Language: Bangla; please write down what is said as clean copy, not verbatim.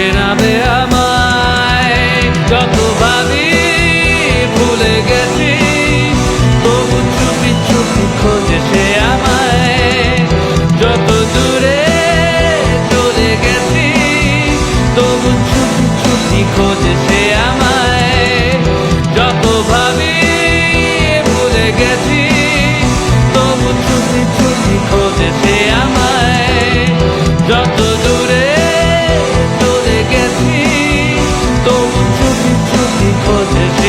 চেনাবে আমায়। যত ভাবি ভুলে গেছি, তবু চুপি চুপি খোঁজে সে আমায়। যত দূরে চলে গেছি, তবু চুপি চুপি খোঁজে সে আমায়। যত ভাবি ভুলে গেছি, তবু চুপি চুপি খোঁজে সে আমায়। যত দূরে চলে গেছি, তবু চুপি চুপি খোঁজে সে